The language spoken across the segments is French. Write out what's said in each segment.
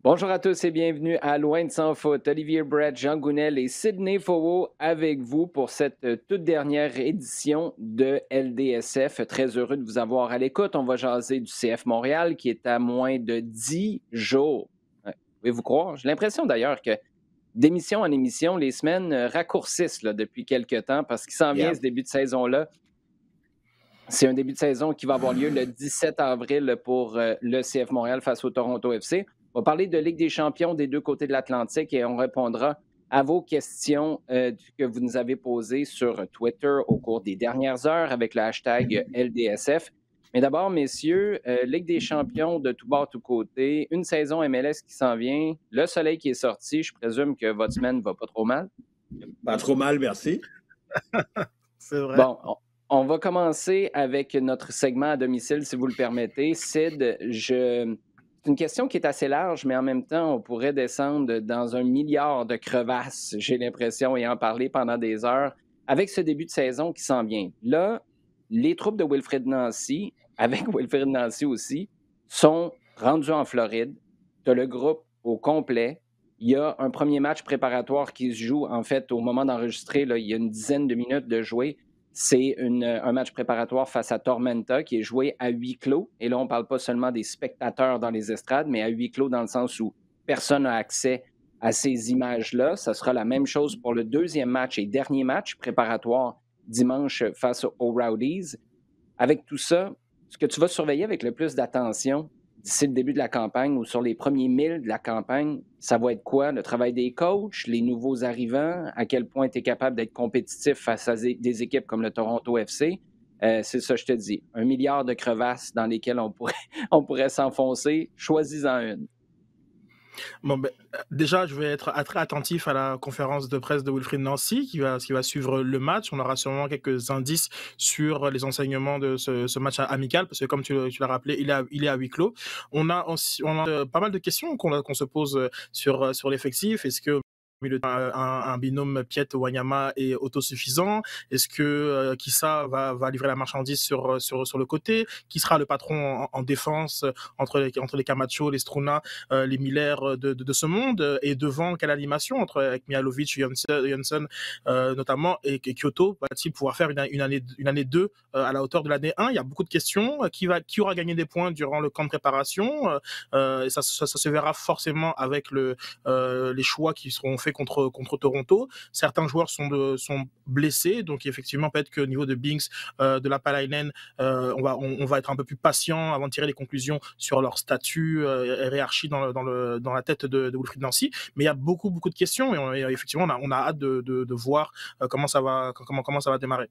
Bonjour à tous et bienvenue à Loin de sans foot. Olivier Brett, Jean Gounel et Sidney Fowell avec vous pour cette toute dernière édition de LDSF. Très heureux de vous avoir à l'écoute. On va jaser du CF Montréal qui est à moins de 10 jours. Ouais, pouvez-vous croire? J'ai l'impression d'ailleurs que d'émission en émission, les semaines raccourcissent là, depuis quelques temps parce qu'il s'en vient Yeah. ce début de saison-là. C'est un début de saison qui va avoir lieu le 17 avril pour le CF Montréal face au Toronto FC. On va parler de Ligue des champions des deux côtés de l'Atlantique et on répondra à vos questions que vous nous avez posées sur Twitter au cours des dernières heures avec le hashtag LDSF. Mais d'abord, messieurs, Ligue des champions de tout bord, tout côté, une saison MLS qui s'en vient, le soleil qui est sorti. Je présume que votre semaine ne va pas trop mal. Pas trop mal, merci. C'est vrai. Bon, on va commencer avec notre segment à domicile, si vous le permettez. Sid, c'est une question qui est assez large, mais en même temps, on pourrait descendre dans 1 milliard de crevasses, j'ai l'impression, et en parler pendant des heures, avec ce début de saison qui s'en vient. Là, les troupes de Wilfried Nancy, avec Wilfried Nancy aussi, sont rendues en Floride. Tu as le groupe au complet. Il y a un premier match préparatoire qui se joue, en fait, au moment d'enregistrer, là, il y a une dizaine de minutes de jouer. C'est un match préparatoire face à Tormenta qui est joué à huis clos. Et là, on ne parle pas seulement des spectateurs dans les estrades, mais à huis clos dans le sens où personne n'a accès à ces images-là. Ça sera la même chose pour le deuxième match et dernier match préparatoire dimanche face aux Rowdies. Avec tout ça, ce que tu vas surveiller avec le plus d'attention d'ici le début de la campagne ou sur les premiers 1000 de la campagne, ça va être quoi? Le travail des coachs, les nouveaux arrivants, à quel point tu es capable d'être compétitif face à des équipes comme le Toronto FC? C'est ça, je te dis. 1 milliard de crevasses dans lesquelles on pourrait s'enfoncer. Choisis-en une. Bon, déjà, je vais être très attentif à la conférence de presse de Wilfried Nancy qui va suivre le match. On aura sûrement quelques indices sur les enseignements de ce match amical, parce que comme tu l'as rappelé, il est à huis clos. On a pas mal de questions qu'on se pose sur l'effectif. Est-ce que un binôme Piet-Wanyama est autosuffisant? Est-ce que Kissa va livrer la marchandise sur le côté? Qui sera le patron en défense entre les Camacho, les Struna, les Miller de ce monde? Et devant, quelle animation avec Mihalovic, Jönsson notamment, et Kyoto va-t-il pouvoir faire une année 2 à la hauteur de l'année 1? Il y a beaucoup de questions. Qui aura gagné des points durant le camp de préparation? Ça se verra forcément avec les choix qui seront faits contre Toronto. Certains joueurs sont blessés, donc effectivement peut-être qu'au niveau de Binks, de la Palainen, on va être un peu plus patient avant de tirer les conclusions sur leur statut et hiérarchie dans la tête de Wilfried Nancy. Mais il y a beaucoup de questions et effectivement on a hâte de voir comment ça va démarrer.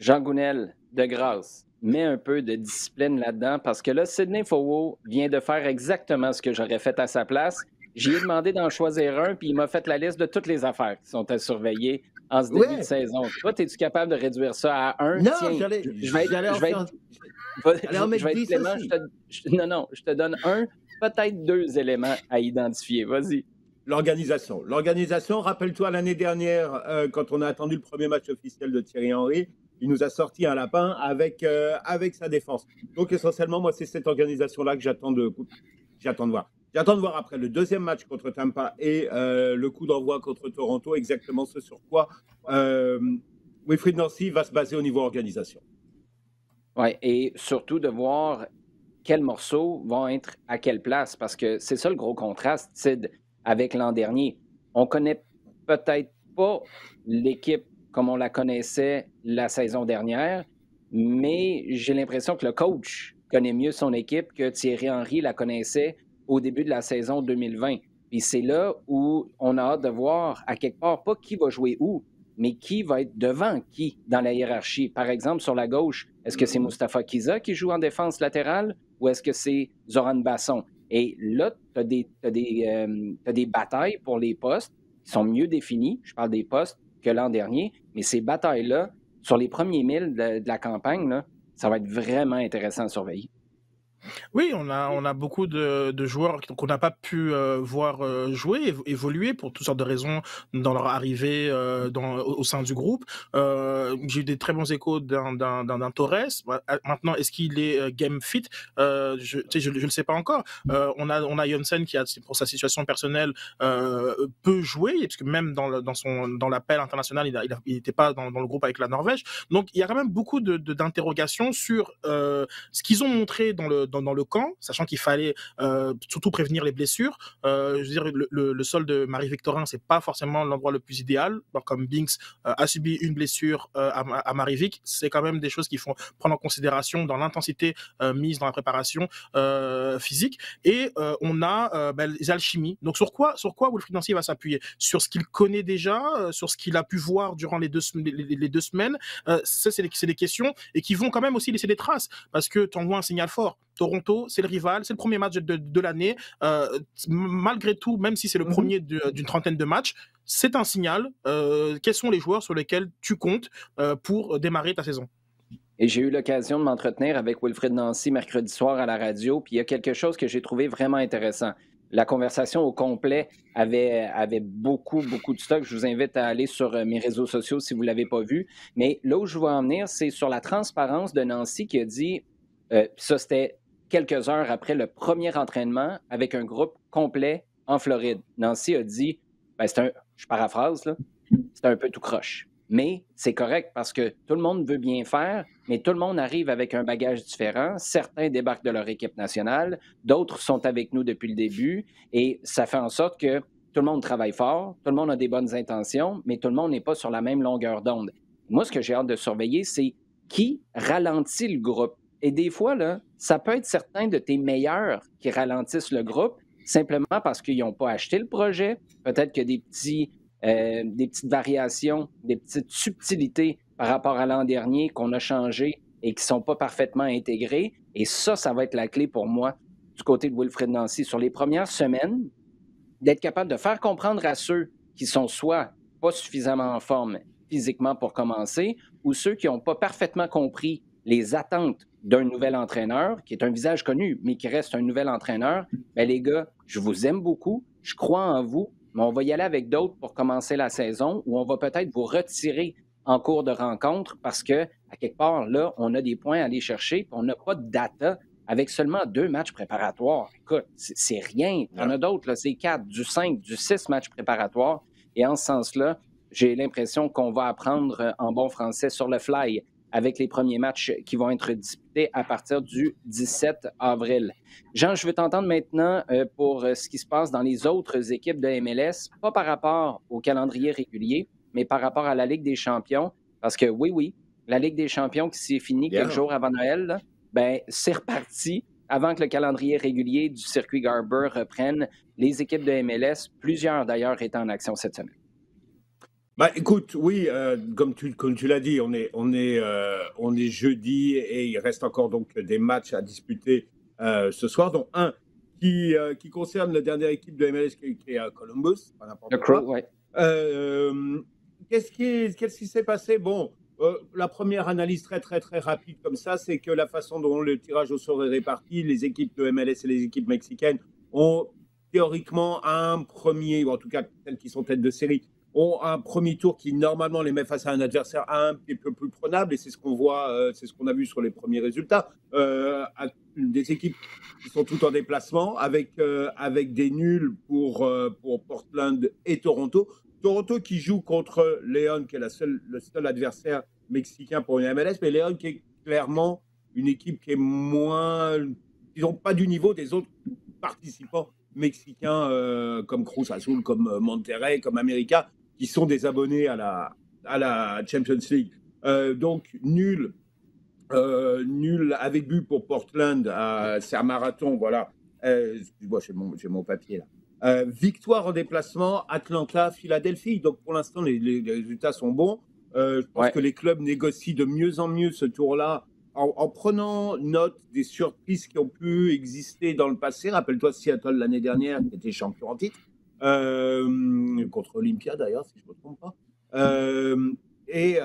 Jean Gounel, de grâce, mets un peu de discipline là-dedans parce que là, Sidney Fowell vient de faire exactement ce que j'aurais fait à sa place. J'y ai demandé d'en choisir un, puis il m'a fait la liste de toutes les affaires qui sont à surveiller en ce début de saison. Toi, es-tu capable de réduire ça à un? Non, Tiens, j'allais en mettre 10 Clément, aussi. je te donne un, peut-être 2 éléments à identifier. Vas-y. L'organisation. L'organisation, rappelle-toi l'année dernière, quand on a attendu le premier match officiel de Thierry Henry, il nous a sorti un lapin avec sa défense. Donc essentiellement, moi, c'est cette organisation-là que j'attends de voir. J'attends de voir après le deuxième match contre Tampa et le coup d'envoi contre Toronto, exactement ce sur quoi Wilfried Nancy va se baser au niveau organisation. Oui, et surtout de voir quels morceaux vont être à quelle place, parce que c'est ça le gros contraste, Sid, avec l'an dernier. On connaît peut-être pas l'équipe comme on la connaissait la saison dernière, mais j'ai l'impression que le coach connaît mieux son équipe que Thierry Henry la connaissait au début de la saison 2020. Puis c'est là où on a hâte de voir à quelque part, pas qui va jouer où, mais qui va être devant qui dans la hiérarchie. Par exemple, sur la gauche, est-ce que c'est Mustapha Kiza qui joue en défense latérale ou est-ce que c'est Zoran Basson? Et là, tu as des batailles pour les postes qui sont mieux définies. Je parle des postes que l'an dernier, mais ces batailles-là, sur les premiers 1000 de la campagne, là, ça va être vraiment intéressant à surveiller. Oui, on a beaucoup de joueurs qu'on n'a pas pu voir jouer, évoluer pour toutes sortes de raisons dans leur arrivée au sein du groupe. J'ai eu des très bons échos d'un Torres. Maintenant, est-ce qu'il est game fit? Je le sais pas encore. On a Janssen qui, pour sa situation personnelle, peut jouer, parce que même dans l'appel international, il n'était pas dans le groupe avec la Norvège. Donc, il y a quand même beaucoup d'interrogations sur ce qu'ils ont montré dans le camp, sachant qu'il fallait surtout prévenir les blessures. Je veux dire, le sol de Marie-Victorin, c'est pas forcément l'endroit le plus idéal. Alors, comme Binks a subi une blessure à Marie-Vic, c'est quand même des choses qu'il faut prendre en considération dans l'intensité mise dans la préparation physique. Et on a les alchimies. Donc, sur quoi Wilfried Nancy va s'appuyer? Sur ce qu'il connaît déjà, sur ce qu'il a pu voir durant les 2 semaines. Ça, c'est des questions et qui vont quand même aussi laisser des traces, parce que tu envoies un signal fort. Toronto, c'est le rival, c'est le premier match de l'année. Malgré tout, même si c'est le premier d'une trentaine de matchs, c'est un signal. Quels sont les joueurs sur lesquels tu comptes pour démarrer ta saison? Et j'ai eu l'occasion de m'entretenir avec Wilfried Nancy mercredi soir à la radio, puis il y a quelque chose que j'ai trouvé vraiment intéressant. La conversation au complet avait beaucoup, beaucoup de stock. Je vous invite à aller sur mes réseaux sociaux si vous ne l'avez pas vu. Mais là où je veux en venir, c'est sur la transparence de Nancy qui a dit, ça c'était quelques heures après le premier entraînement avec un groupe complet en Floride. Nancy a dit, je paraphrase, là, c'est un peu tout croche. Mais c'est correct parce que tout le monde veut bien faire, mais tout le monde arrive avec un bagage différent. Certains débarquent de leur équipe nationale, d'autres sont avec nous depuis le début, et ça fait en sorte que tout le monde travaille fort, tout le monde a des bonnes intentions, mais tout le monde n'est pas sur la même longueur d'onde. Moi, ce que j'ai hâte de surveiller, c'est qui ralentit le groupe. Et des fois, là, ça peut être certains de tes meilleurs qui ralentissent le groupe, simplement parce qu'ils n'ont pas acheté le projet. Peut-être que des petites variations, des petites subtilités par rapport à l'an dernier qu'on a changé et qui ne sont pas parfaitement intégrées. Et ça va être la clé pour moi du côté de Wilfried Nancy. Sur les premières semaines, d'être capable de faire comprendre à ceux qui sont soit pas suffisamment en forme physiquement pour commencer, ou ceux qui n'ont pas parfaitement compris les attentes d'un nouvel entraîneur, qui est un visage connu, mais qui reste un nouvel entraîneur. Bien, les gars, je vous aime beaucoup, je crois en vous, mais on va y aller avec d'autres pour commencer la saison, ou on va peut-être vous retirer en cours de rencontre parce que, à quelque part, là, on a des points à aller chercher, puis on n'a pas de data avec seulement 2 matchs préparatoires. Écoute, c'est rien. Il y en a d'autres, là, c'est 4, du 5, du 6 matchs préparatoires. Et en ce sens-là, j'ai l'impression qu'on va apprendre en bon français sur le fly avec les premiers matchs qui vont être disputés à partir du 17 avril. Jean, je veux t'entendre maintenant pour ce qui se passe dans les autres équipes de MLS, pas par rapport au calendrier régulier, mais par rapport à la Ligue des champions, parce que oui, la Ligue des champions qui s'est finie quelques jours avant Noël, là, ben, c'est reparti avant que le calendrier régulier du circuit Garber reprenne. Les équipes de MLS, plusieurs d'ailleurs, étaient en action cette semaine. Bah, écoute, oui, comme tu l'as dit, on est jeudi et il reste encore donc des matchs à disputer ce soir, dont un qui concerne la dernière équipe de MLS qui est à Columbus, pas n'importe quoi. Crow, ouais. Qu'est-ce qui s'est passé? Bon, la première analyse très très très rapide comme ça, c'est que la façon dont le tirage au sort est réparti, les équipes de MLS et les équipes mexicaines ont théoriquement un premier, ou en tout cas celles qui sont tête de série, ont un premier tour qui normalement les met face à un adversaire un petit peu plus prenable, et c'est ce qu'on voit, c'est ce qu'on a vu sur les premiers résultats. Des équipes qui sont toutes en déplacement avec des nuls pour Portland et Toronto. Toronto qui joue contre León, qui est le seul adversaire mexicain pour une MLS, mais León qui est clairement une équipe qui est moins, ils n'ont pas du niveau des autres participants mexicains comme Cruz Azul, comme Monterrey, comme América, qui sont des abonnés à la Champions League. Donc nul avec but pour Portland, c'est un marathon, voilà. Excuse-moi, j'ai mon papier là. Victoire en déplacement, Atlanta, Philadelphie. Donc pour l'instant, les résultats sont bons. Je pense que les clubs négocient de mieux en mieux ce tour-là en prenant note des surprises qui ont pu exister dans le passé. Rappelle-toi Seattle l'année dernière, qui était champion en titre, contre Olympia d'ailleurs, si je ne me trompe pas. Et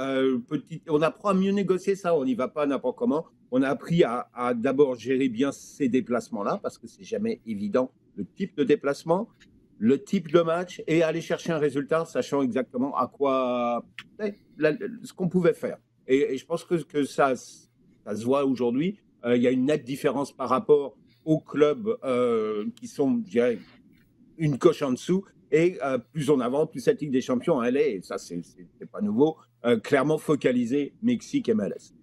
on apprend à mieux négocier ça. On n'y va pas n'importe comment. On a appris à d'abord gérer bien ces déplacements-là, parce que c'est jamais évident, le type de déplacement, le type de match, et aller chercher un résultat, sachant exactement à quoi, ce qu'on pouvait faire. Et je pense que ça se voit aujourd'hui. Il y a une nette différence par rapport aux clubs qui sont, je dirais, une coche en dessous. Et plus on avance, plus cette Ligue des Champions, elle est, et ça, c'est pas nouveau, clairement focalisée Mexique et MLS.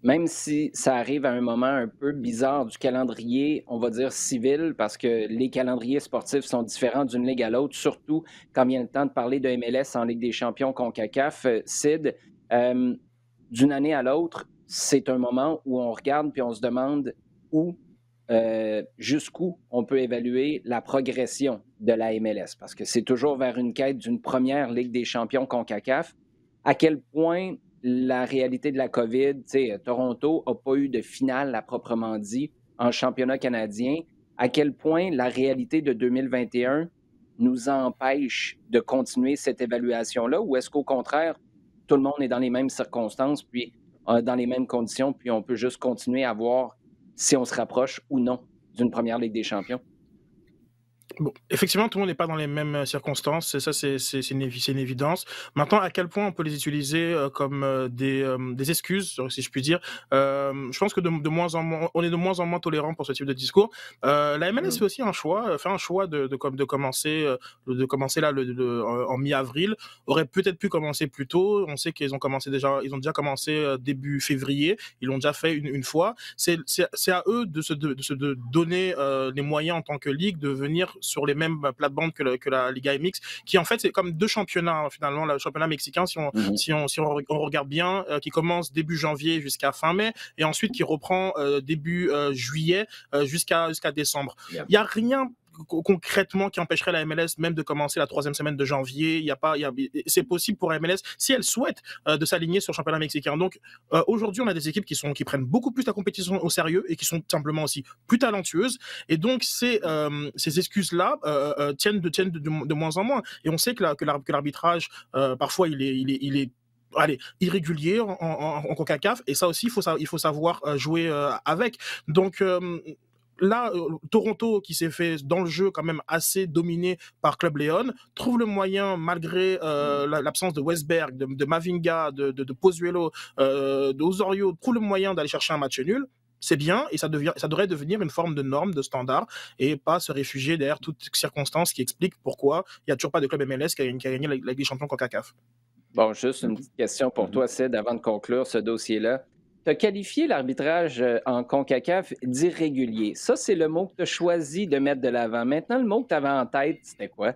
Même si ça arrive à un moment un peu bizarre du calendrier, on va dire civil, parce que les calendriers sportifs sont différents d'une ligue à l'autre, surtout quand vient le temps de parler de MLS en Ligue des Champions CONCACAF. Sid, d'une année à l'autre, c'est un moment où on regarde puis on se demande jusqu'où on peut évaluer la progression de la MLS, parce que c'est toujours vers une quête d'une première Ligue des Champions CONCACAF. À quel point la réalité de la COVID, Toronto n'a pas eu de finale à proprement dit en championnat canadien, à quel point la réalité de 2021 nous empêche de continuer cette évaluation-là, ou est-ce qu'au contraire, tout le monde est dans les mêmes circonstances, puis dans les mêmes conditions, puis on peut juste continuer à voir si on se rapproche ou non d'une première Ligue des Champions? Bon, effectivement, tout le monde n'est pas dans les mêmes circonstances, et ça, c'est une évidence. Maintenant, à quel point on peut les utiliser comme des excuses, si je puis dire, je pense que de moins en moins, on est de moins en moins tolérant pour ce type de discours. La MLS fait aussi un choix, de commencer là en mi-avril. Aurait peut-être pu commencer plus tôt. On sait qu'ils ont déjà commencé début février. Ils l'ont déjà fait une fois. C'est à eux de se donner les moyens en tant que ligue de venir sur les mêmes plates-bandes que la Liga MX, qui en fait c'est comme deux championnats finalement. Le championnat mexicain, si on regarde bien, qui commence début janvier jusqu'à fin mai, et ensuite qui reprend début juillet jusqu'à décembre. Il y a rien concrètement qui empêcherait la MLS même de commencer la 3e semaine de janvier. C'est possible pour la MLS si elle souhaite de s'aligner sur le championnat mexicain. Donc aujourd'hui, on a des équipes qui prennent beaucoup plus la compétition au sérieux et qui sont simplement aussi plus talentueuses. Et donc ces excuses-là tiennent de moins en moins. Et on sait que l'arbitrage parfois il est irrégulier en CONCACAF, et ça aussi il faut savoir jouer avec. Donc là, Toronto, qui s'est fait dans le jeu quand même assez dominé par Club León, trouve le moyen, malgré l'absence de Westberg, de Mavinga, de Pozuelo, de Osorio, trouve le moyen d'aller chercher un match nul. C'est bien, et ça devrait devenir une forme de norme, de standard, et pas se réfugier derrière toutes circonstances qui expliquent pourquoi il n'y a toujours pas de club MLS qui a gagné la Ligue des Champions CONCACAF. Bon, juste une petite question pour toi, Sid, avant de conclure ce dossier-là. Tu as qualifié l'arbitrage en CONCACAF d'irrégulier. Ça, c'est le mot que tu as choisi de mettre de l'avant. Maintenant, le mot que tu avais en tête, c'était quoi?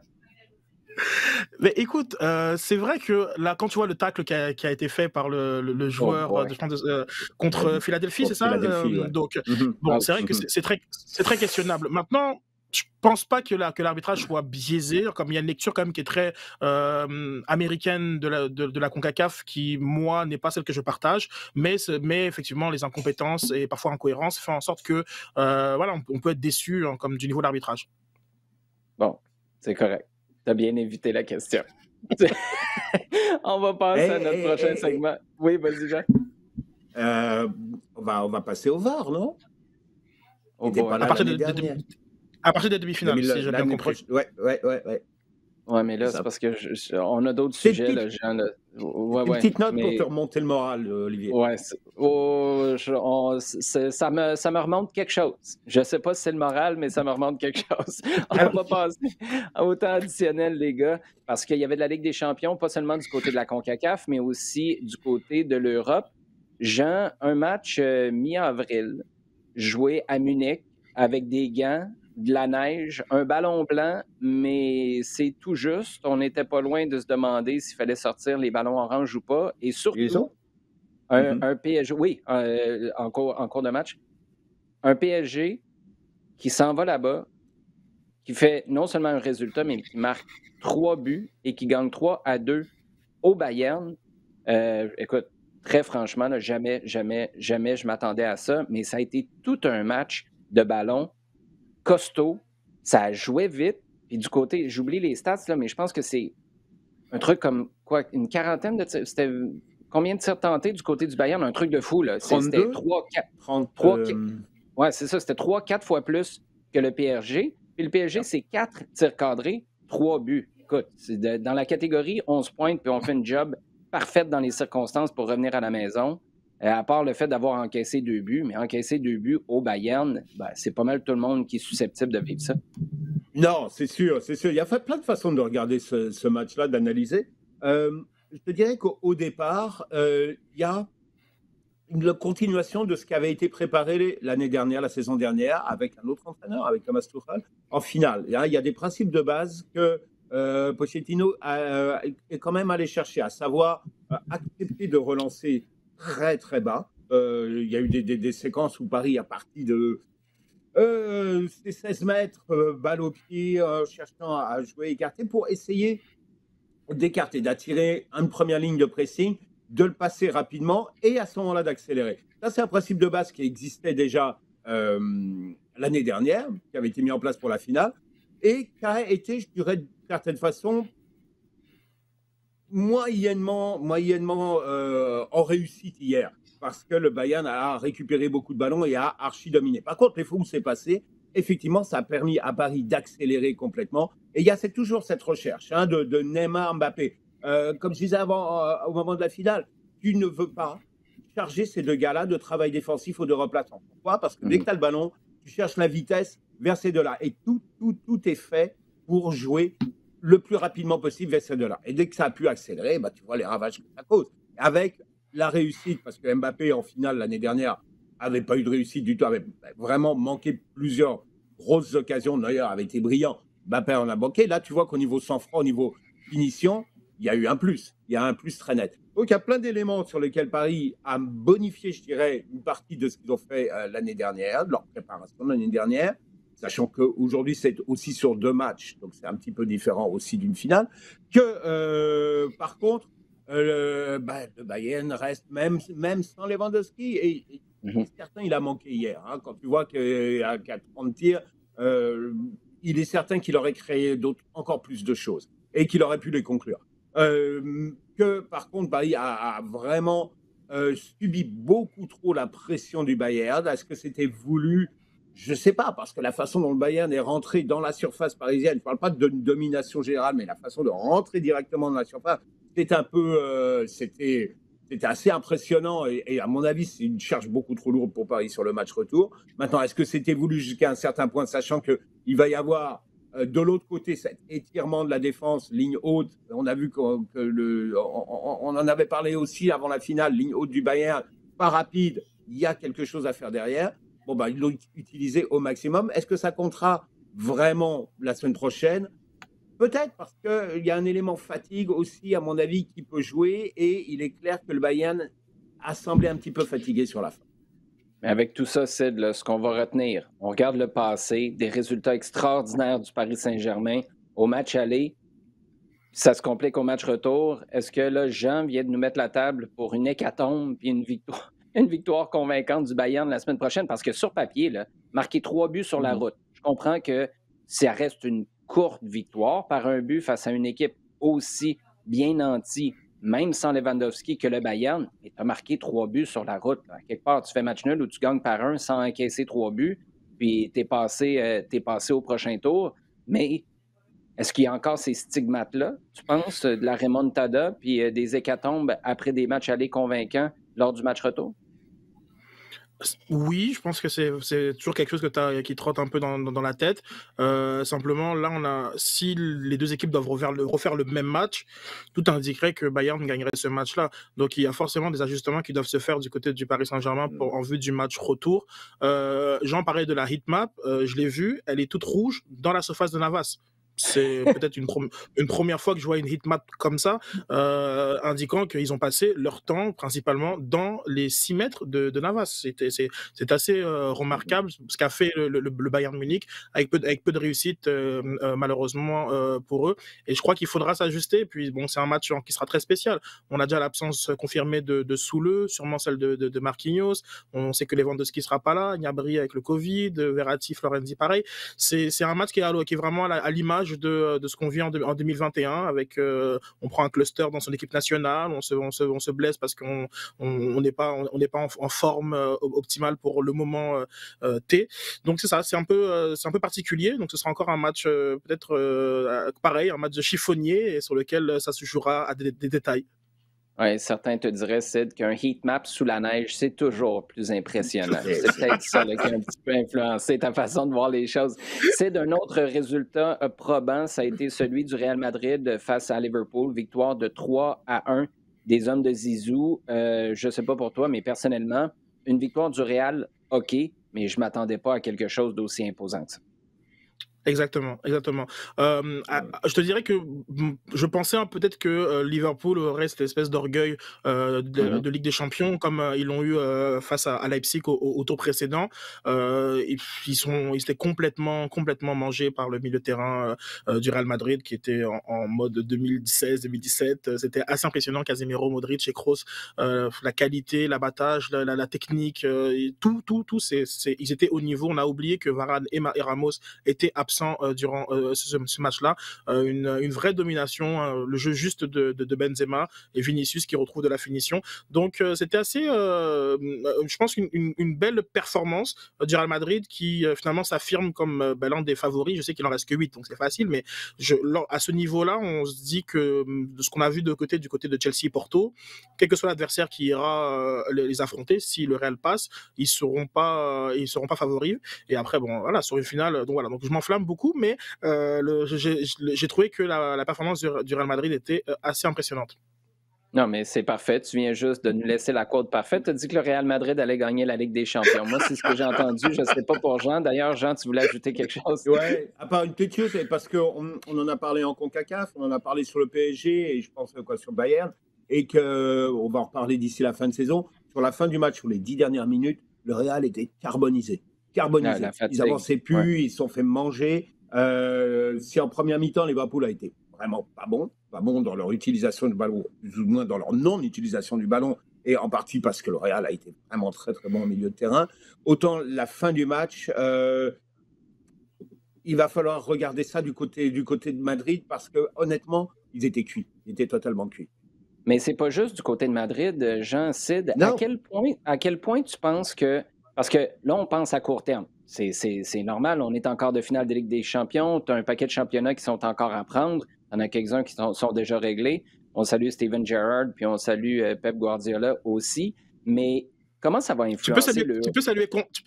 Mais écoute, c'est vrai que là, quand tu vois le tacle qui a été fait par le joueur contre Philadelphie, c'est ça? Ouais. Donc, bon, c'est vrai que c'est très questionnable. Maintenant, je pense pas que l'arbitrage soit biaisé, comme il y a une lecture quand même qui est très américaine de la CONCACAF, qui, moi, n'est pas celle que je partage, mais effectivement, les incompétences et parfois incohérences font en sorte que on peut être déçu comme du niveau de l'arbitrage. Bon, c'est correct. Tu as bien évité la question. On va passer à notre prochain segment. Oui, vas-y, Jean. On va passer au VAR, non? À partir des demi-finales, si j'ai bien compris. Ouais. Ouais, mais là, c'est parce que on a d'autres sujets, là, Jean. Une petite note pour te remonter le moral, Olivier. Ouais, ça me remonte quelque chose. Je ne sais pas si c'est le moral, mais ça me remonte quelque chose. On va passer au temps additionnel, les gars, parce qu'il y avait de la Ligue des Champions, pas seulement du côté de la CONCACAF, mais aussi du côté de l'Europe. Jean, un match mi-avril, joué à Munich avec des gants, de la neige, un ballon blanc, mais c'est tout juste. On n'était pas loin de se demander s'il fallait sortir les ballons oranges ou pas. Et surtout, un PSG, oui, en cours de match, un PSG qui s'en va là-bas, qui fait non seulement un résultat, mais qui marque 3 buts et qui gagne 3-2 au Bayern. Écoute, très franchement, là, jamais je m'attendais à ça, mais ça a été tout un match de ballon costaud, ça jouait vite. Puis du côté, j'oublie les stats, là, mais je pense que c'est un truc comme quoi, une quarantaine de tirs. C'était combien de tirs tentés du côté du Bayern? Un truc de fou, là. C'était 32? 3, 4. 30, Ouais, c'est ça. C'était 3-4 fois plus que le PSG. Puis le PSG, c'est 4 tirs cadrés, 3 buts. Écoute, dans la catégorie 11 points, puis on fait une job parfaite dans les circonstances pour revenir à la maison. À part le fait d'avoir encaissé 2 buts, mais encaisser 2 buts au Bayern, ben, c'est pas mal tout le monde qui est susceptible de vivre ça. Non, c'est sûr, c'est sûr. Il y a plein de façons de regarder ce match-là, d'analyser. Je te dirais qu'au départ, il y a une continuation de ce qui avait été préparé l'année dernière, la saison dernière, avec un autre entraîneur, avec Thomas Tuchel, en finale. Il y a des principes de base que Pochettino est quand même allé chercher, à savoir accepter de relancer très très bas. Il y a eu des séquences où Paris a parti de c'est 16 mètres, balle au pied, cherchant à jouer écarté pour essayer d'écarter, d'attirer une première ligne de pressing, de le passer rapidement et à ce moment-là d'accélérer. Ça, c'est un principe de base qui existait déjà l'année dernière, qui avait été mis en place pour la finale et qui a été, je dirais, d'une certaine façon, moyennement en réussite hier, parce que le Bayern a récupéré beaucoup de ballons et a archi-dominé. Par contre, les fois où c'est passé, effectivement, ça a permis à Paris d'accélérer complètement. Et il y a toujours cette recherche de Neymar, Mbappé. Comme je disais avant, au moment de la finale, tu ne veux pas charger ces deux gars-là de travail défensif ou de replacement. Pourquoi? Parce que dès que tu as le ballon, tu cherches la vitesse vers ces deux-là. Et tout est fait pour jouer le plus rapidement possible vers ces deux-là. Et dès que ça a pu accélérer, bah, tu vois les ravages que ça cause. Avec la réussite, parce que Mbappé, en finale, l'année dernière, n'avait pas eu de réussite du tout, avait vraiment manqué plusieurs grosses occasions, d'ailleurs, avait été brillant. Mbappé en a manqué. Là, tu vois qu'au niveau sang-froid, au niveau finition, il y a eu un plus. Il y a un plus très net. Donc, il y a plein d'éléments sur lesquels Paris a bonifié, je dirais, une partie de ce qu'ils ont fait l'année dernière, de leur préparation l'année dernière, sachant qu'aujourd'hui, c'est aussi sur 2 matchs, donc c'est un petit peu différent aussi d'une finale, que par contre, le Bayern reste, même sans Lewandowski, et certain, il a manqué hier. Quand tu vois qu'à 30 tirs, il est certain qu'il aurait créé encore plus de choses et qu'il aurait pu les conclure. Que par contre, Paris a vraiment subi beaucoup trop la pression du Bayern. Est-ce que c'était voulu? Je ne sais pas, parce que la façon dont le Bayern est rentré dans la surface parisienne, je ne parle pas de domination générale, mais la façon de rentrer directement dans la surface, c'était un peu, c'était assez impressionnant et à mon avis, c'est une charge beaucoup trop lourde pour Paris sur le match retour. Maintenant, est-ce que c'était voulu jusqu'à un certain point, sachant qu'il va y avoir de l'autre côté cet étirement de la défense, ligne haute. On a vu on en avait parlé aussi avant la finale, ligne haute du Bayern, pas rapide, il y a quelque chose à faire derrière. Bon, bah, ils l'ont utilisé au maximum. Est-ce que ça comptera vraiment la semaine prochaine? Peut-être, parce qu'il y a un élément fatigue aussi, à mon avis, qui peut jouer, et il est clair que le Bayern a semblé un petit peu fatigué sur la fin. Mais avec tout ça, Sid, là, ce qu'on va retenir, on regarde le passé, des résultats extraordinaires du Paris Saint-Germain au match aller. Ça se complique au match retour. Est-ce que là, Jean vient de nous mettre la table pour une hécatombe puis une victoire convaincante du Bayern la semaine prochaine? Parce que sur papier, là, marquer 3 buts sur la route, je comprends que ça reste une courte victoire par un but face à une équipe aussi bien nantie, même sans Lewandowski, que le Bayern, et tu as marqué 3 buts sur la route. Là. Quelque part, tu fais match nul ou tu gagnes par 1 sans encaisser 3 buts, puis tu es passé au prochain tour. Mais est-ce qu'il y a encore ces stigmates-là, tu penses, de la remontada puis des hécatombes après des matchs allés convaincants lors du match retour? Oui, je pense que c'est toujours quelque chose qui trotte un peu dans la tête. Simplement, là, si les deux équipes doivent refaire le même match, tout indiquerait que Bayern gagnerait ce match-là. Donc, il y a forcément des ajustements qui doivent se faire du côté du Paris Saint-Germain en vue du match retour. Jean parlait de la heatmap, je l'ai vue, elle est toute rouge dans la surface de Navas. C'est peut-être une première fois que je vois une heatmap comme ça, indiquant qu'ils ont passé leur temps principalement dans les 6 mètres de Navas. C'est assez remarquable ce qu'a fait le Bayern Munich avec peu de réussite malheureusement pour eux. Et je crois qu'il faudra s'ajuster. Puis bon, c'est un match qui sera très spécial. On a déjà l'absence confirmée de Soule, sûrement celle de Marquinhos. On sait que Lewandowski sera pas là. Gnabry avec le Covid, Verratti, Florenzi pareil. C'est un match qui est vraiment à l'image l'image de ce qu'on vit en 2021 avec on prend un cluster dans son équipe nationale, on se blesse parce qu'on n'est pas en forme optimale pour le moment T. Donc c'est ça, c'est un peu particulier. Donc ce sera encore un match peut-être pareil, un match de chiffonnier et sur lequel ça se jouera à des détails. Oui, certains te diraient, Sid, qu'un heat map sous la neige, c'est toujours plus impressionnant. C'est peut-être ça là, qui a un petit peu influencé ta façon de voir les choses. Sid, un autre résultat probant, ça a été celui du Real Madrid face à Liverpool, victoire de 3-1 des hommes de Zizou. Je ne sais pas pour toi, mais personnellement, une victoire du Real, OK, mais je ne m'attendais pas à quelque chose d'aussi imposant que ça. Exactement. Je te dirais que je pensais peut-être que Liverpool aurait cette espèce d'orgueil de Ligue des Champions, comme ils l'ont eu face à Leipzig au tour précédent. Ils étaient complètement mangés par le milieu de terrain du Real Madrid, qui était en mode 2016-2017. C'était assez impressionnant, Casemiro, Modric et Kroos. La qualité, l'abattage, la technique, tout, ils étaient au niveau. On a oublié que Varane et Ramos étaient absents durant ce match-là. Une vraie domination, le jeu juste de Benzema et Vinicius qui retrouvent de la finition. Donc c'était assez, je pense, une belle performance du Real Madrid qui finalement s'affirme comme l'un des favoris. Je sais qu'il en reste que 8, donc c'est facile, mais à ce niveau-là, on se dit que de ce qu'on a vu du côté de Chelsea et Porto, quel que soit l'adversaire qui ira les affronter, si le Real passe, ils seront pas favoris. Et après, bon, voilà, sur une finale, donc je m'enflamme beaucoup, mais j'ai trouvé que la performance du Real Madrid était assez impressionnante. Non, mais c'est parfait. Tu viens juste de nous laisser la quote parfaite. Tu as dit que le Real Madrid allait gagner la Ligue des Champions. Moi, c'est ce que j'ai entendu. Je ne sais pas pour Jean. D'ailleurs, Jean, tu voulais ajouter quelque chose? Oui, à part une petite chose, parce qu'on en a parlé en CONCACAF, on en a parlé sur le PSG et je pense sur Bayern, et qu'on va en reparler d'ici la fin de saison. Sur la fin du match, sur les 10 dernières minutes, le Real était carbonisé. Ils avançaient plus, Ils se sont fait manger. Si en première mi-temps, Liverpool a été vraiment pas bon dans leur utilisation du ballon, plus ou moins dans leur non-utilisation du ballon, et en partie parce que le Real a été vraiment très très bon au milieu de terrain. Autant la fin du match, il va falloir regarder ça du côté de Madrid, parce que honnêtement, ils étaient totalement cuits. Mais c'est pas juste du côté de Madrid, Jean, Sid. À quel point tu penses que... Parce que là, on pense à court terme. C'est normal, on est en quart de finale de Ligue des Champions, tu as un paquet de championnats qui sont encore à prendre, il y en a quelques-uns qui sont déjà réglés. On salue Steven Gerrard, puis on salue Pep Guardiola aussi. Mais comment ça va influencer tu peux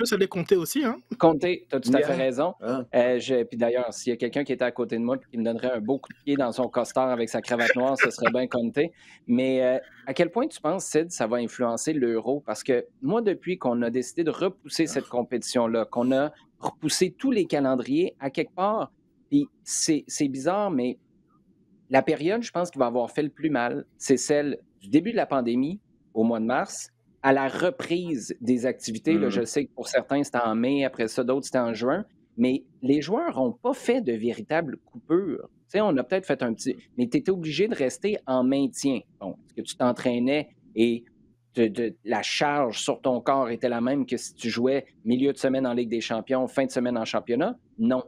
saluer Conte aussi, hein? Conte, tu as tout à fait raison. Puis d'ailleurs, s'il y a quelqu'un qui était à côté de moi et qui me donnerait un beau coup de pied dans son costard avec sa cravate noire, ce serait bien Conte. Mais à quel point tu penses, Sid, ça va influencer l'Euro? Parce que moi, depuis qu'on a décidé de repousser cette compétition-là, qu'on a repoussé tous les calendriers, à quelque part, puis c'est bizarre, mais la période, je pense, qui va avoir fait le plus mal, c'est celle du début de la pandémie, au mois de mars, à la reprise des activités. Là, je sais que pour certains, c'était en mai, après ça, d'autres, c'était en juin, mais les joueurs n'ont pas fait de véritable coupure. Tu sais, on a peut-être fait un petit... Mais tu étais obligé de rester en maintien. Bon, est-ce que tu t'entraînais et la charge sur ton corps était la même que si tu jouais milieu de semaine en Ligue des Champions, fin de semaine en championnat? Non.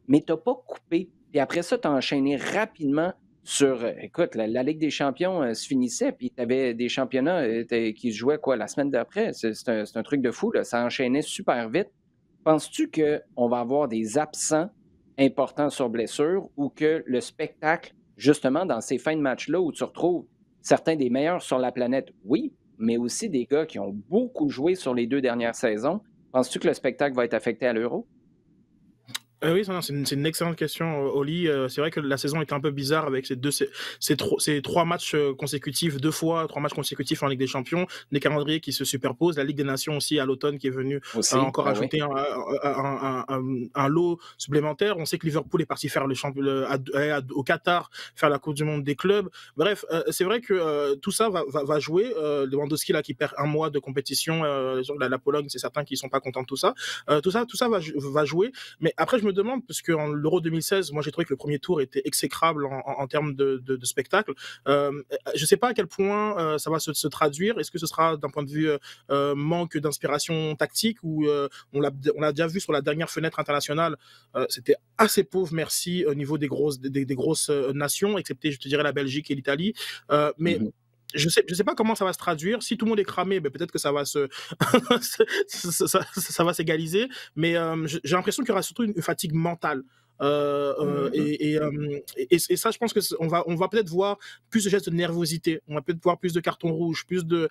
Mais tu n'as pas coupé. Puis après ça, tu as enchaîné rapidement sur, écoute, la Ligue des Champions se finissait, puis tu avais des championnats qui se jouaient la semaine d'après. C'est un truc de fou, là. Ça enchaînait super vite. Penses-tu qu'on va avoir des absents importants sur blessure ou que le spectacle, justement, dans ces fins de match-là où tu retrouves certains des meilleurs sur la planète, oui, mais aussi des gars qui ont beaucoup joué sur les 2 dernières saisons, penses-tu que le spectacle va être affecté à l'Euro? Oui, c'est une excellente question, Oli. C'est vrai que la saison était un peu bizarre avec ces 3 matchs consécutifs, 3 matchs consécutifs en Ligue des Champions, des calendriers qui se superposent, la Ligue des Nations aussi à l'automne qui est venue encore ajouter un lot supplémentaire. On sait que Liverpool est parti faire au Qatar, faire la Coupe du Monde des clubs. Bref, c'est vrai que tout ça va jouer. Lewandowski là qui perd un mois de compétition, la Pologne, c'est certain qu'ils sont pas contents de tout ça. Tout ça va jouer. Mais après, je me me demande, parce que l'Euro 2016, moi j'ai trouvé que le premier tour était exécrable en termes de spectacle. Je sais pas à quel point ça va se traduire. Est-ce que ce sera d'un point de vue manque d'inspiration tactique, ou on l'a déjà vu sur la dernière fenêtre internationale, c'était assez pauvre, merci, au niveau des grosses nations, excepté, je te dirais, la Belgique et l'Italie. Mais je sais pas comment ça va se traduire. Si tout le monde est cramé, ben peut-être que ça va ça va s'égaliser. Mais j'ai l'impression qu'il y aura surtout une fatigue mentale. Et ça, je pense que on va peut-être voir plus de gestes de nervosité. On va peut-être voir plus de cartons rouges, plus de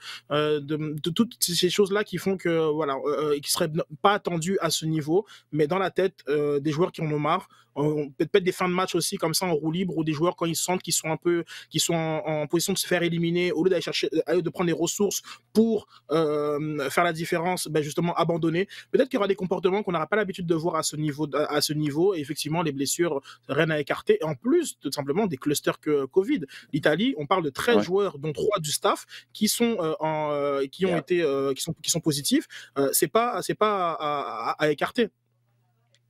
toutes ces choses-là qui font que voilà, qui seraient pas attendues à ce niveau, mais dans la tête des joueurs qui en ont marre. Peut-être des fins de match aussi comme ça en roue libre, où des joueurs, quand ils sentent qu'ils sont en position de se faire éliminer, au lieu de prendre les ressources pour faire la différence, ben justement abandonner. Peut-être qu'il y aura des comportements qu'on n'aura pas l'habitude de voir à ce niveau. Et effectivement, les blessures rien à écarter. Et en plus, tout simplement, des clusters Covid. L'Italie, on parle de 13 joueurs, dont 3 du staff, qui sont positifs. C'est pas à écarter.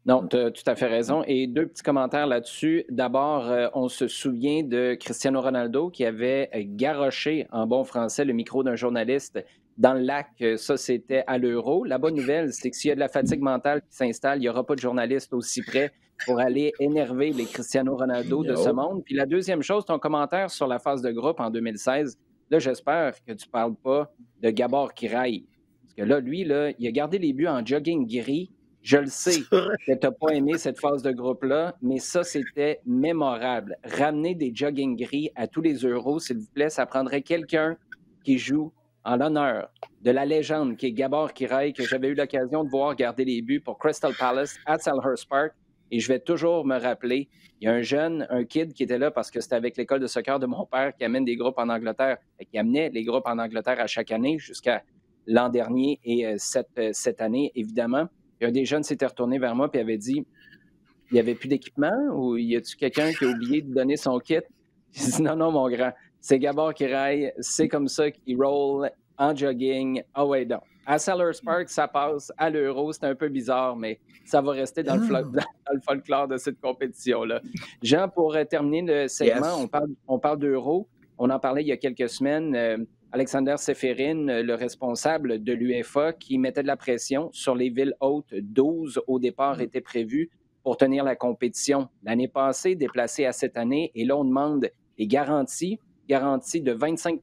Non, tu as tout à fait raison. Et deux petits commentaires là-dessus. D'abord, on se souvient de Cristiano Ronaldo qui avait garroché en bon français le micro d'un journaliste dans le lac. Ça, c'était à l'Euro. La bonne nouvelle, c'est que s'il y a de la fatigue mentale qui s'installe, il n'y aura pas de journaliste aussi près pour aller énerver les Cristiano Ronaldo de ce monde. Puis la deuxième chose, ton commentaire sur la phase de groupe en 2016, là, j'espère que tu ne parles pas de Gabor Kiraï. Parce que là, lui, là, il a gardé les buts en jogging gris. Je le sais que tu n'as pas aimé cette phase de groupe-là, mais ça, c'était mémorable. Ramener des jogging gris à tous les Euros, s'il vous plaît, ça prendrait quelqu'un qui joue en l'honneur de la légende qui est Gabor Kiraï, que j'avais eu l'occasion de voir garder les buts pour Crystal Palace à Selhurst Park. Et je vais toujours me rappeler, il y a un kid qui était là parce que c'était avec l'école de soccer de mon père qui amène des groupes en Angleterre, et qui amenait les groupes en Angleterre à chaque année jusqu'à l'an dernier et cette année, évidemment. Et un des jeunes s'était retourné vers moi et avait dit « Il n'y avait plus d'équipement ou y a-tu quelqu'un qui a oublié de donner son kit? » J'ai dit « Non, non, mon grand, c'est Gabor Kiraï, c'est comme ça qu'il roll en jogging. Ah ouais, donc. À Selhurst Park, ça passe. À l'Euro, c'est un peu bizarre, mais ça va rester dans le folklore de cette compétition-là. » Jean, pour terminer le segment, on parle d'Euro. On en parlait il y a quelques semaines. Alexander Seferin, le responsable de l'UEFA, qui mettait de la pression sur les villes hôtes. 12 au départ étaient prévus pour tenir la compétition. L'année passée, déplacée à cette année, et là, on demande des garanties de 25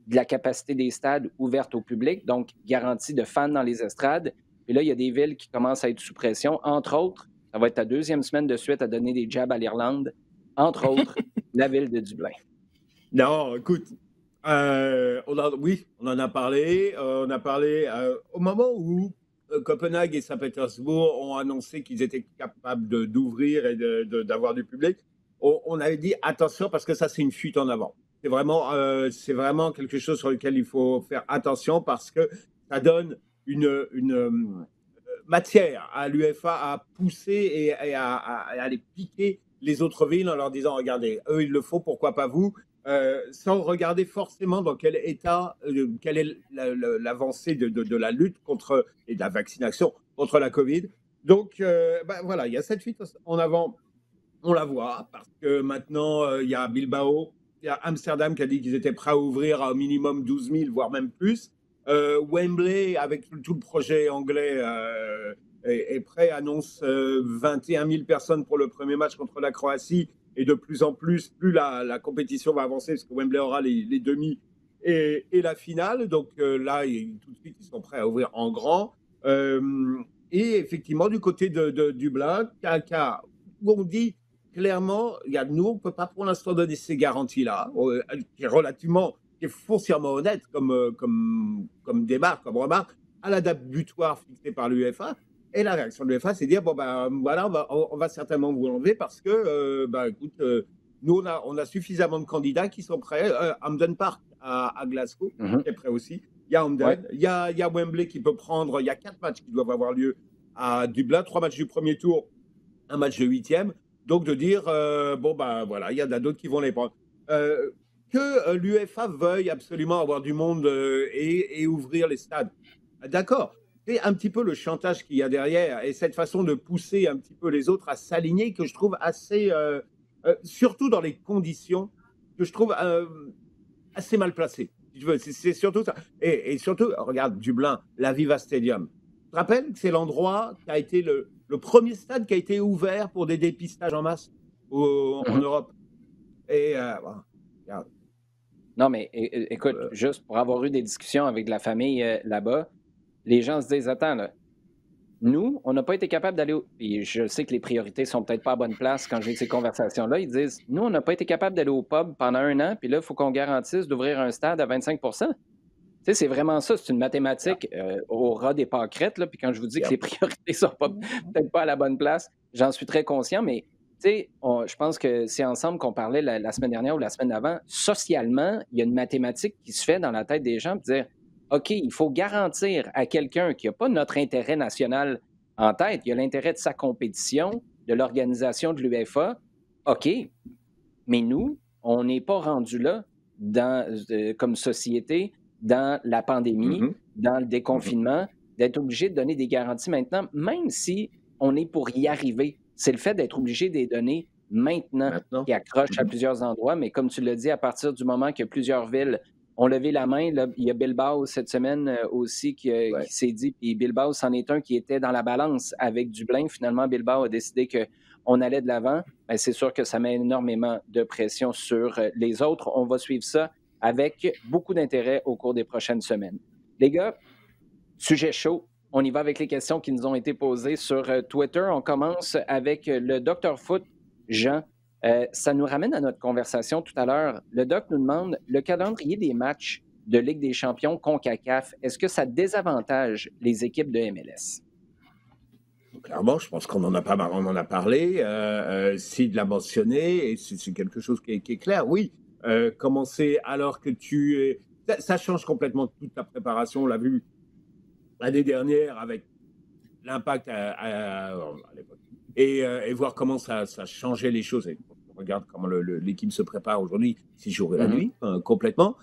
de la capacité des stades ouvertes au public, donc garantie de fans dans les estrades. Et là, il y a des villes qui commencent à être sous pression. Entre autres, ça va être la deuxième semaine de suite à donner des jabs à l'Irlande. Entre autres, la ville de Dublin. Non, écoute, on en a parlé. On a parlé au moment où Copenhague et Saint-Pétersbourg ont annoncé qu'ils étaient capables d'ouvrir et d'avoir du public. On avait dit attention parce que ça, c'est une fuite en avant. C'est vraiment quelque chose sur lequel il faut faire attention parce que ça donne une matière à l'UEFA à pousser et à aller piquer les autres villes en leur disant regardez, eux, ils le font, pourquoi pas vous? Sans regarder forcément dans quel état, quelle est l'avancée de la lutte contre et de la vaccination contre la Covid. Donc, voilà, il y a cette fuite en avant, on la voit, parce que maintenant, il y a Bilbao, il y a Amsterdam qui a dit qu'ils étaient prêts à ouvrir à au minimum 12 000, voire même plus. Wembley, avec tout le projet anglais, est prêt, annonce 21 000 personnes pour le premier match contre la Croatie. Et de plus en plus, plus la compétition va avancer, parce que Wembley aura les demi et la finale. Donc là, tout de suite, ils sont prêts à ouvrir en grand. Et effectivement, du côté de Dublin, où on dit clairement, nous, on ne peut pas pour l'instant donner ces garanties-là, qui est foncièrement honnête comme démarche, comme remarque, à la date butoir fixée par l'UEFA. Et la réaction de l'UEFA, c'est de dire voilà, on va certainement vous enlever parce que, écoute, nous, on a suffisamment de candidats qui sont prêts. Hampden Park à Glasgow est prêt aussi. Il y a Hampden, il y a Wembley qui peut prendre. Il y a 4 matchs qui doivent avoir lieu à Dublin, 3 matchs du premier tour, un match de 8e. Donc de dire voilà, il y en a d'autres qui vont les prendre. Que l'UEFA veuille absolument avoir du monde et ouvrir les stades. D'accord. c'est un petit peu le chantage qu'il y a derrière et cette façon de pousser un petit peu les autres à s'aligner que je trouve assez, surtout dans les conditions, que je trouve assez mal placées. Si tu veux, c'est surtout ça. Et surtout, regarde, Dublin, l'Aviva Stadium. Tu te rappelles que c'est l'endroit qui a été le premier stade qui a été ouvert pour des dépistages en masse en Europe. Et bon, regarde. Non, mais écoute, juste pour avoir eu des discussions avec la famille là-bas, les gens se disent, attends, là, nous, on n'a pas été capable d'aller Puis je sais que les priorités sont peut-être pas à bonne place quand j'ai ces conversations-là. Ils disent, nous, on n'a pas été capable d'aller au pub pendant 1 an, puis là, il faut qu'on garantisse d'ouvrir un stade à 25 Tu sais, c'est vraiment ça. C'est une mathématique au ras des pâquerettes. Là. Puis quand je vous dis que les priorités sont peut-être pas à la bonne place, j'en suis très conscient, mais tu sais, je pense que c'est ensemble qu'on parlait la semaine dernière ou la semaine d'avant. Socialement, il y a une mathématique qui se fait dans la tête des gens pour dire OK, il faut garantir à quelqu'un qui n'a pas notre intérêt national en tête, il a l'intérêt de sa compétition, de l'organisation de l'UEFA. OK, mais nous, on n'est pas rendu là comme société dans la pandémie, dans le déconfinement, d'être obligé de donner des garanties maintenant, même si on est pour y arriver. C'est le fait d'être obligé de les donner maintenant qui accroche à plusieurs endroits. Mais comme tu l'as dit, à partir du moment que plusieurs villes ont levé la main, là, il y a Bilbao cette semaine aussi qui s'est dit, puis Bilbao, c'en est un qui était dans la balance avec Dublin. Finalement, Bilbao a décidé qu'on allait de l'avant. Bien, c'est sûr que ça met énormément de pression sur les autres. On va suivre ça avec beaucoup d'intérêt au cours des prochaines semaines. Les gars, sujet chaud. On y va avec les questions qui nous ont été posées sur Twitter. On commence avec le Dr Foot, Jean. Ça nous ramène à notre conversation tout à l'heure. Le doc nous demande, le calendrier des matchs de Ligue des champions CONCACAF, est-ce que ça désavantage les équipes de MLS? Clairement, je pense qu'on en a parlé. Sid l'a mentionné, et c'est quelque chose qui est clair. Oui, commencer alors que ça change complètement toute ta préparation. On l'a vu l'année dernière avec l'impact à l'époque. Et voir comment ça changeait les choses. Et on regarde comment l'équipe se prépare aujourd'hui, 6 jours et la nuit, complètement.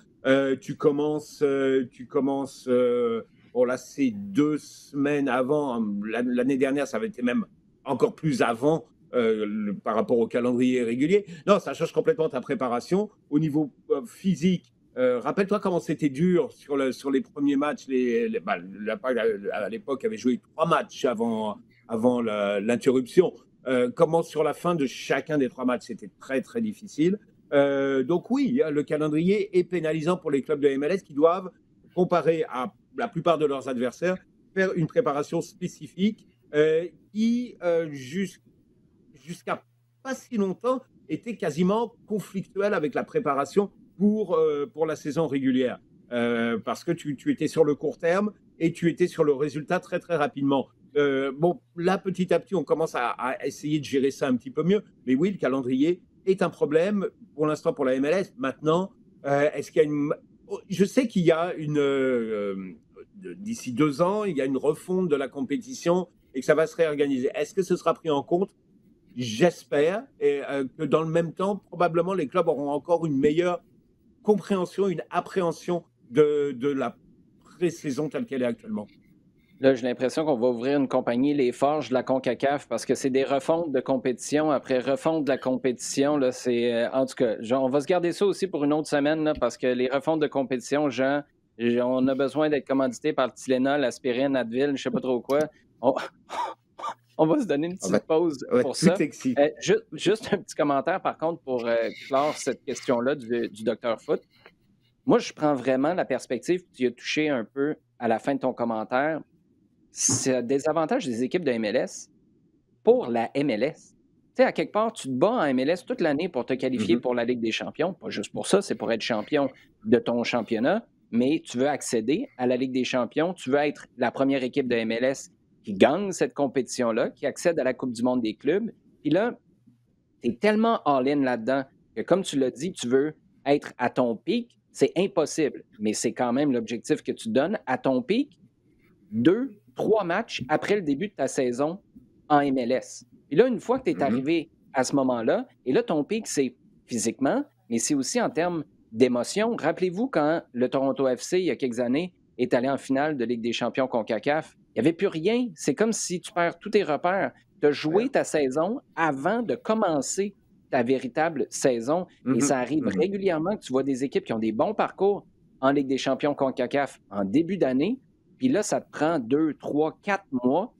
Tu commences bon, là, c'est 2 semaines avant. L'année dernière, ça avait été même encore plus avant par rapport au calendrier régulier. Non, ça change complètement ta préparation. Au niveau physique, rappelle-toi comment c'était dur sur les premiers matchs. À l'époque, avait joué 3 matchs avant l'interruption. Comment sur la fin de chacun des 3 matchs, c'était très, très difficile. Donc oui, le calendrier est pénalisant pour les clubs de MLS qui doivent, comparé à la plupart de leurs adversaires, faire une préparation spécifique qui, jusqu'à pas si longtemps, était quasiment conflictuelle avec la préparation pour la saison régulière. Parce que tu étais sur le court terme et tu étais sur le résultat très, très rapidement. Bon, là, petit à petit, on commence à essayer de gérer ça un petit peu mieux. Mais oui, le calendrier est un problème pour l'instant pour la MLS. Maintenant, est-ce qu'il y a je sais qu'il y a d'ici 2 ans, il y a une refonte de la compétition et que ça va se réorganiser. Est-ce que ce sera pris en compte? J'espère. Et que dans le même temps, probablement, les clubs auront encore une meilleure compréhension, une appréhension de la pré-saison telle qu'elle est actuellement. Là, j'ai l'impression qu'on va ouvrir une compagnie, les Forges de la CONCACAF, parce que c'est des refontes de compétition après refonte de la compétition. Là, en tout cas, on va se garder ça aussi pour une autre semaine, là, parce que les refontes de compétition, Jean, on a besoin d'être commandité par Tylenol, Aspirine, Advil, je ne sais pas trop quoi. On va se donner une petite pause pour ça. Juste un petit commentaire, par contre, pour clore cette question-là du Dr Foot. Moi, je prends vraiment la perspective, tu y as touché un peu à la fin de ton commentaire. C'est des avantages des équipes de MLS pour la MLS. Tu sais, à quelque part, tu te bats en MLS toute l'année pour te qualifier pour la Ligue des champions. Pas juste pour ça, c'est pour être champion de ton championnat, mais tu veux accéder à la Ligue des champions, tu veux être la première équipe de MLS qui gagne cette compétition-là, qui accède à la Coupe du monde des clubs. Puis là, tu es tellement all-in là-dedans que, comme tu l'as dit, tu veux être à ton pic. C'est impossible, mais c'est quand même l'objectif que tu donnes à ton pic. 2, 3 matchs après le début de ta saison en MLS. Et là, une fois que tu es arrivé à ce moment-là, et là, ton pic, c'est physiquement, mais c'est aussi en termes d'émotion. Rappelez-vous quand le Toronto FC, il y a quelques années, est allé en finale de Ligue des champions CONCACAF. Il n'y avait plus rien. C'est comme si tu perds tous tes repères. Tu as joué ta saison avant de commencer ta véritable saison. Et ça arrive régulièrement que tu vois des équipes qui ont des bons parcours en Ligue des champions CONCACAF en début d'année. Puis là, ça te prend 2, 3, 4 mois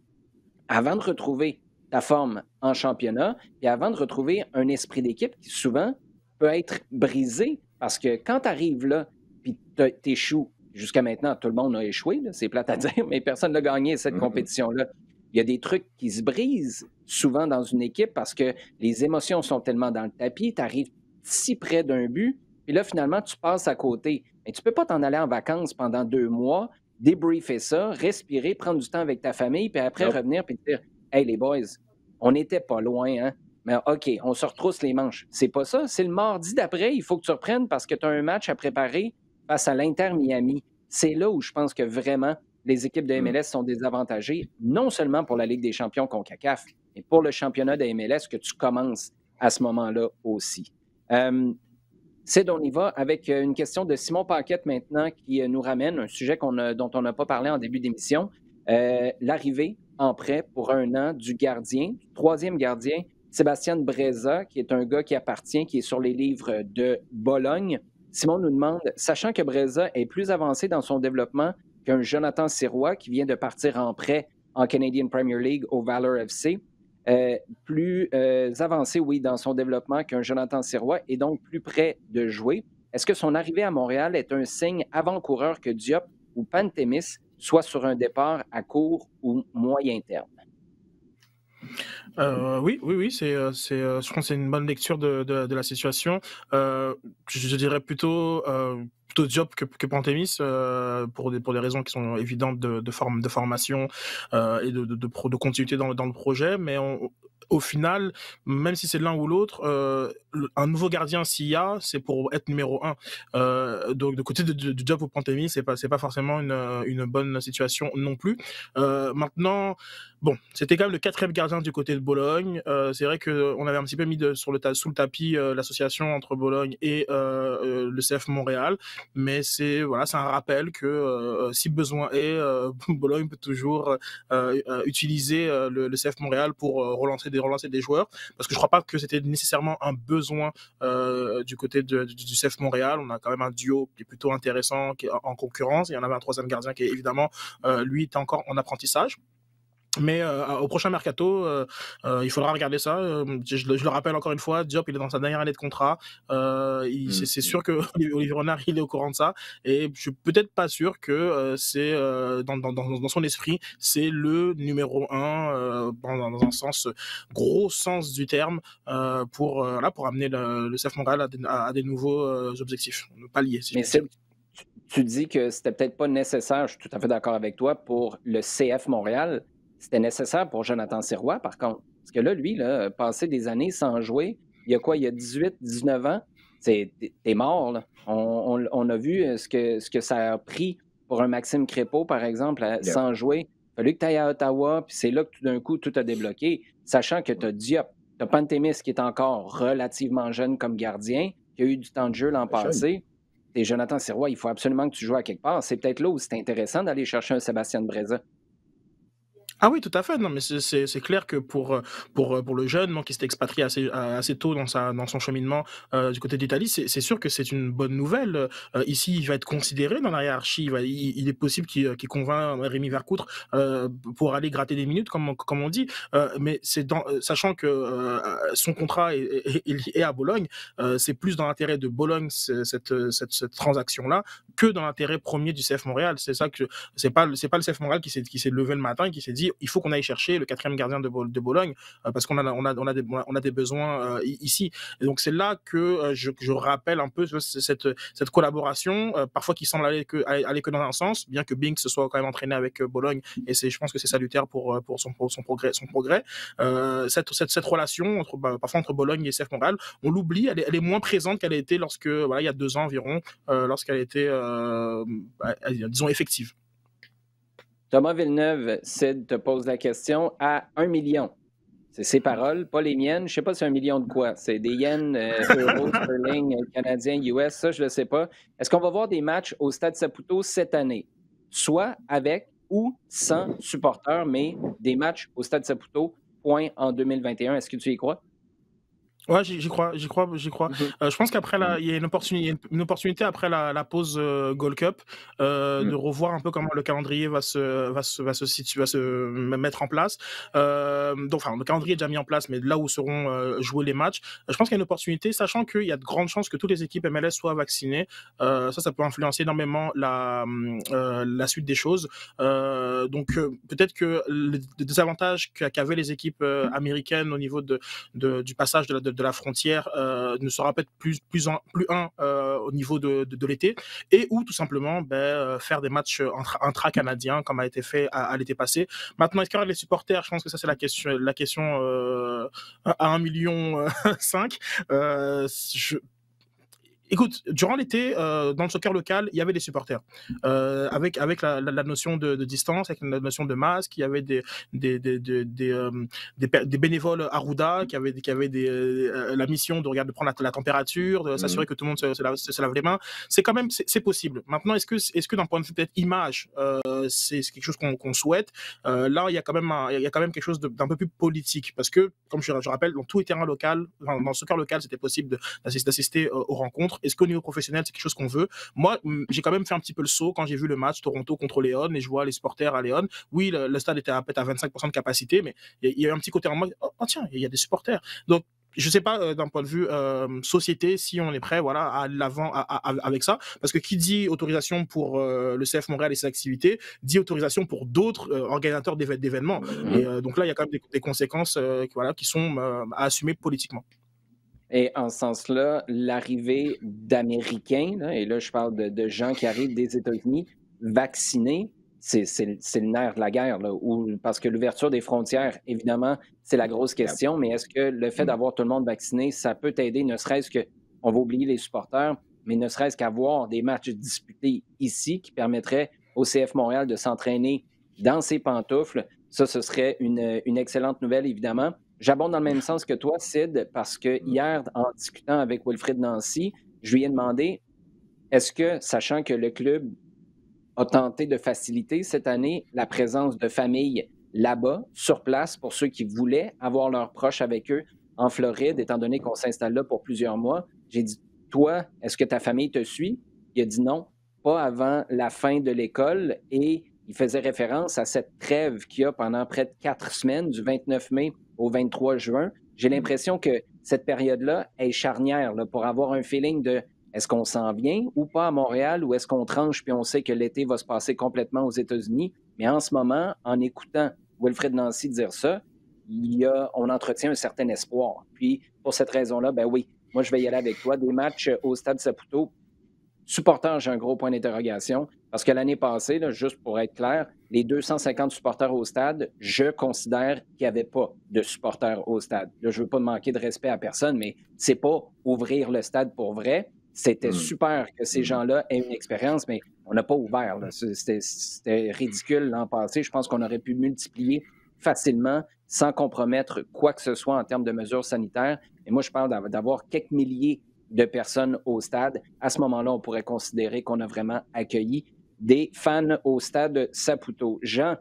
avant de retrouver ta forme en championnat et avant de retrouver un esprit d'équipe qui souvent peut être brisé parce que quand tu arrives là puis tu échoues, jusqu'à maintenant, tout le monde a échoué, là, c'est plate à dire, mais personne n'a gagné cette compétition-là. Il y a des trucs qui se brisent souvent dans une équipe parce que les émotions sont tellement dans le tapis, tu arrives si près d'un but, puis là, finalement, tu passes à côté. Mais tu ne peux pas t'en aller en vacances pendant 2 mois, débriefer ça, respirer, prendre du temps avec ta famille, puis après revenir et te dire « Hey, les boys, on n'était pas loin, hein? Mais OK, on se retrousse les manches. » C'est pas ça. C'est le mardi d'après, il faut que tu reprennes parce que tu as un match à préparer face à l'Inter Miami. C'est là où je pense que vraiment les équipes de MLS sont désavantagées, non seulement pour la Ligue des champions CONCACAF, mais pour le championnat de MLS que tu commences à ce moment-là aussi. Sid, on y va avec une question de Simon Paquette maintenant qui nous ramène un sujet dont on n'a pas parlé en début d'émission. L'arrivée en prêt pour 1 an du gardien, du 3e gardien, Sébastien Breza, qui est un gars qui est sur les livres de Bologne. Simon nous demande, sachant que Breza est plus avancé dans son développement qu'un Jonathan Sirois qui vient de partir en prêt en Canadian Premier League au Valor FC, plus avancé, oui, dans son développement qu'un Jonathan Sirois et donc plus près de jouer. Est-ce que son arrivée à Montréal est un signe avant-coureur que Diop ou Pantémis soient sur un départ à court ou moyen terme? Oui, je pense que c'est une bonne lecture de la situation. Je dirais plutôt Diop que Pantémis pour des raisons qui sont évidentes de formation et de continuité dans le projet, mais au final, même si c'est l'un ou l'autre, un nouveau gardien s'il y a, c'est pour être numéro 1. Donc de côté de Diop ou Pantémis, c'est pas forcément une bonne situation non plus. Maintenant, bon, c'était quand même le 4e gardien du côté de Bologne. C'est vrai qu'on avait un petit peu mis sous le tapis l'association entre Bologne et le CF Montréal, mais c'est un rappel que si besoin est, Bologne peut toujours utiliser le CF Montréal pour relancer des joueurs, parce que je crois pas que c'était nécessairement un besoin du côté du CF Montréal. On a quand même un duo qui est plutôt intéressant, qui est en concurrence. Il y en avait un 3e gardien qui est évidemment lui est encore en apprentissage. Mais au prochain mercato, il faudra regarder ça. Je le rappelle encore une fois, Diop, il est dans sa dernière année de contrat. C'est sûr que Olivier Renard, il est au courant de ça. Et je suis peut-être pas sûr que c'est dans son esprit, c'est le numéro 1 dans un gros sens du terme pour amener le CF Montréal à des nouveaux objectifs, ne pas lier. Mais tu dis que c'était peut-être pas nécessaire, je suis tout à fait d'accord avec toi, pour le CF Montréal. C'était nécessaire pour Jonathan Sirois, par contre. Parce que là, lui, passé des années sans jouer, il y a quoi? Il y a 18, 19 ans? T'es mort, là. On a vu ce que ça a pris pour un Maxime Crépeau, par exemple, sans jouer. Il a fallu que tu ailles à Ottawa, puis c'est là que tout d'un coup, tout a débloqué. Sachant que tu as Diop, tu as Pantémis qui est encore relativement jeune comme gardien, qui a eu du temps de jeu l'an passé. Et Jonathan Sirois, il faut absolument que tu joues à quelque part. C'est peut-être là où c'est intéressant d'aller chercher un Sébastien Breza. Ah oui, tout à fait. Non, mais c'est clair que pour le jeune qui s'est expatrié assez tôt dans son cheminement du côté d'Italie, c'est sûr que c'est une bonne nouvelle. Ici, il va être considéré dans la hiérarchie. Il est possible qu'il convainc Rémi Vercoutre pour aller gratter des minutes, comme on dit. Mais c'est sachant que son contrat est à Bologne, c'est plus dans l'intérêt de Bologne cette transaction-là que dans l'intérêt premier du CF Montréal. C'est ça que c'est pas le CF Montréal qui s'est levé le matin et qui s'est dit il faut qu'on aille chercher le 4e gardien de Bologne parce qu'on a des besoins ici. Et donc c'est là que je rappelle un peu cette collaboration parfois qui semble aller que dans un sens, bien que Binks se soit quand même entraîné avec Bologne, et je pense que c'est salutaire pour son progrès. Cette relation parfois entre Bologne et CF Montréal, on l'oublie, elle est moins présente qu'elle a été lorsque il y a 2 ans environ, lorsqu'elle était disons effective. Thomas Villeneuve, Sid te pose la question à 1 million. C'est ses paroles, pas les miennes. Je ne sais pas c'est 1 million de quoi. C'est des yens, euros, sterling, canadiens, US, ça, je ne le sais pas. Est-ce qu'on va voir des matchs au Stade Saputo cette année? soit avec ou sans supporters, mais des matchs au Stade Saputo, point en 2021. Est-ce que tu y crois? Ouais, j'y crois, j'y crois, j'y crois. Je pense qu'après, il y a une opportunité après la pause Gold Cup de revoir un peu comment le calendrier va se mettre en place. Donc, enfin, le calendrier est déjà mis en place, mais là où seront joués les matchs, je pense qu'il y a une opportunité, sachant qu'il y a de grandes chances que toutes les équipes MLS soient vaccinées. Ça peut influencer énormément la suite des choses. Donc, peut-être que le désavantage qu'avaient les équipes américaines au niveau du passage de la frontière ne sera peut-être plus un au niveau de l'été, et ou tout simplement faire des matchs intra-canadiens comme a été fait à l'été passé. Maintenant, est-ce qu'il y aura les supporters? Je pense que ça c'est la question à 1,5 million. Écoute, durant l'été, dans le soccer local, il y avait des supporters. Avec la notion de distance, avec la notion de masque, il y avait des bénévoles Arruda qui avaient la mission de prendre la température, de s'assurer que tout le monde se lave les mains. C'est quand même, c'est possible. Maintenant, est-ce que d'un point de vue peut-être image, c'est quelque chose qu'on souhaite? Là, il y a quand même quelque chose d'un peu plus politique, parce que, comme je rappelle, dans tous les terrains locaux, dans le soccer local, c'était possible d'assister aux rencontres. Est-ce qu'au niveau professionnel, c'est quelque chose qu'on veut? Moi, j'ai quand même fait un petit peu le saut quand j'ai vu le match Toronto contre Léon et je vois les supporters à Léon. Oui, le stade était à 25% de capacité, mais il y a eu un petit côté en mode, oh tiens, il y a des supporters. Donc, je ne sais pas d'un point de vue société si on est prêt, voilà, à aller de l'avant avec ça, parce que qui dit autorisation pour le CF Montréal et ses activités dit autorisation pour d'autres organisateurs d'événements. Et donc là, il y a quand même des conséquences qui sont à assumer politiquement. Et en ce sens-là, l'arrivée d'Américains, là, et là je parle de gens qui arrivent des États-Unis vaccinés, c'est le nerf de la guerre, là, parce que l'ouverture des frontières, évidemment, c'est la grosse question, mais est-ce que le fait d'avoir tout le monde vacciné, ça peut t'aider, ne serait-ce que, on va oublier les supporters, mais ne serait-ce qu'avoir des matchs disputés ici qui permettraient au CF Montréal de s'entraîner dans ses pantoufles, ça, ce serait une excellente nouvelle, évidemment. J'abonde dans le même sens que toi, Sid, parce que hier, en discutant avec Wilfried Nancy, je lui ai demandé, est-ce que, sachant que le club a tenté de faciliter cette année la présence de familles là-bas, sur place, pour ceux qui voulaient avoir leurs proches avec eux en Floride, étant donné qu'on s'installe là pour plusieurs mois, j'ai dit, toi, est-ce que ta famille te suit? Il a dit non, pas avant la fin de l'école, et il faisait référence à cette trêve qu'il y a pendant près de 4 semaines, du 29 mai au 23 juin. J'ai l'impression que cette période-là est charnière là, pour avoir un feeling de est-ce qu'on s'en vient ou pas à Montréal, ou est-ce qu'on tranche puis on sait que l'été va se passer complètement aux États-Unis. Mais en ce moment, en écoutant Wilfried Nancy dire ça, on entretient un certain espoir. Puis pour cette raison-là, ben oui, moi je vais y aller avec toi. Des matchs au Stade Saputo, supporters, j'ai un gros point d'interrogation, parce que l'année passée, là, juste pour être clair, les 250 supporters au stade, je considère qu'il n'y avait pas de supporters au stade. Là, je ne veux pas manquer de respect à personne, mais c'est pas ouvrir le stade pour vrai. C'était super que ces gens-là aient une expérience, mais on n'a pas ouvert. C'était ridicule l'an passé. Je pense qu'on aurait pu multiplier facilement sans compromettre quoi que ce soit en termes de mesures sanitaires. Et moi, je parle d'avoir quelques milliers de personnes au stade. À ce moment-là, on pourrait considérer qu'on a vraiment accueilli des fans au stade Saputo. Jean,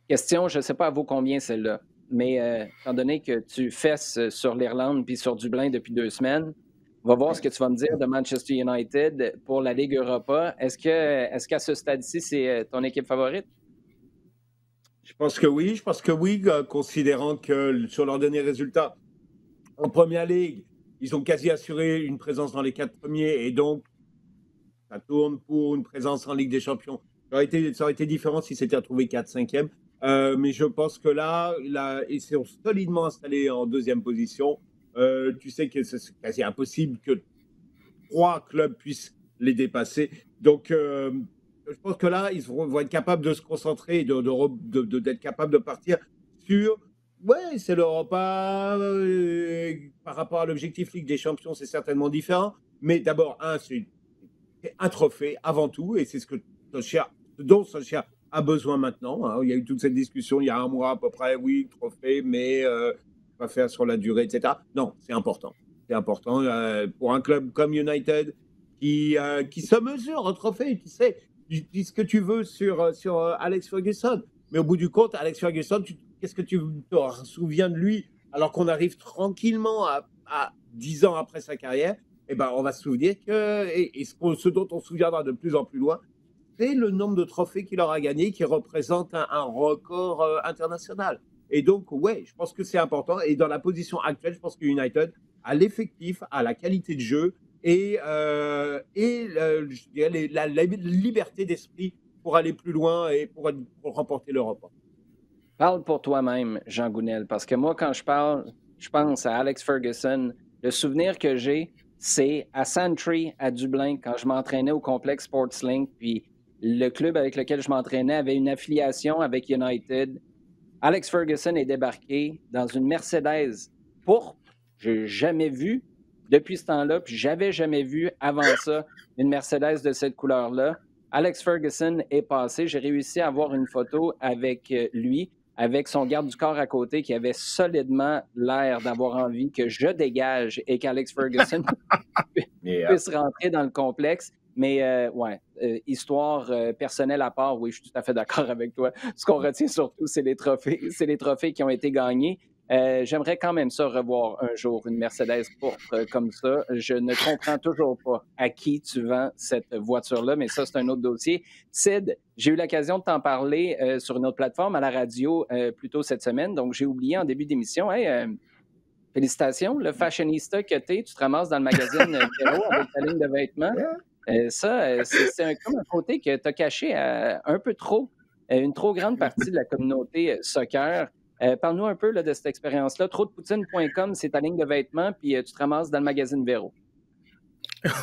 question, je ne sais pas à vous combien celle-là, mais étant donné que tu fesses sur l'Irlande puis sur Dublin depuis 2 semaines, on va voir ce que tu vas me dire de Manchester United pour la Ligue Europa. Est-ce qu'à ce stade-ci, c'est ton équipe favorite? Je pense que oui, considérant que sur leurs derniers résultats en Première Ligue, ils ont quasi assuré une présence dans les 4 premiers, et donc ça tourne pour une présence en Ligue des Champions. Ça aurait été différent si c'était retrouvé 4-5e. Mais je pense que là, ils sont solidement installés en 2e position. Tu sais que c'est quasi impossible que 3 clubs puissent les dépasser. Donc, je pense que là, ils vont être capables de se concentrer, d'être capables de partir sur... Ouais, c'est l'Europa. Par rapport à l'objectif Ligue des Champions, c'est certainement différent. Mais d'abord, c'est un trophée avant tout, et c'est ce dont Solskjaer a besoin maintenant. Hein. Il y a eu toute cette discussion il y a 1 mois à peu près. Oui, trophée, mais pas faire sur la durée, etc. Non, c'est important. C'est important pour un club comme United qui se mesure au trophée. Tu sais, dis ce que tu veux sur Alex Ferguson. Mais au bout du compte, Alex Ferguson, qu'est-ce que tu te souviens de lui alors qu'on arrive tranquillement à 10 ans après sa carrière? Eh ben, on va se souvenir et ce dont on se souviendra de plus en plus loin, c'est le nombre de trophées qu'il aura gagné qui représente un record international. Et donc, ouais, je pense que c'est important. Et dans la position actuelle, je pense que United a l'effectif, a la qualité de jeu je dirais la liberté d'esprit pour aller plus loin et pour remporter l'Europe. Parle pour toi-même, Jean Gounel, parce que moi, quand je parle, je pense à Alex Ferguson. Le souvenir que j'ai, c'est à Santry, à Dublin, quand je m'entraînais au complexe Sportslink, puis le club avec lequel je m'entraînais avait une affiliation avec United. Alex Ferguson est débarqué dans une Mercedes pourpre. Je n'ai jamais vu depuis ce temps-là, puis j'avais jamais vu avant ça une Mercedes de cette couleur-là. Alex Ferguson est passé. J'ai réussi à avoir une photo avec lui, avec son garde du corps à côté qui avait solidement l'air d'avoir envie que je dégage et qu'Alex Ferguson puisse rentrer dans le complexe. Mais histoire personnelle à part, oui, je suis tout à fait d'accord avec toi. Ce qu'on retient surtout, c'est les trophées. C'est les trophées qui ont été gagnés. J'aimerais quand même ça revoir un jour une Mercedes pourpre comme ça. Je ne comprends toujours pas à qui tu vends cette voiture-là, mais ça, c'est un autre dossier. Sid, j'ai eu l'occasion de t'en parler sur une autre plateforme à la radio plus tôt cette semaine, donc j'ai oublié en début d'émission. Hey, félicitations, le fashionista que tu te ramasses dans le magazine Véro avec ta ligne de vêtements. C'est comme un côté que tu as caché un peu trop, une trop grande partie de la communauté soccer. Parle-nous un peu là, de cette expérience-là. Trotdepoutine.com, c'est ta ligne de vêtements, puis tu te ramasses dans le magazine Véro.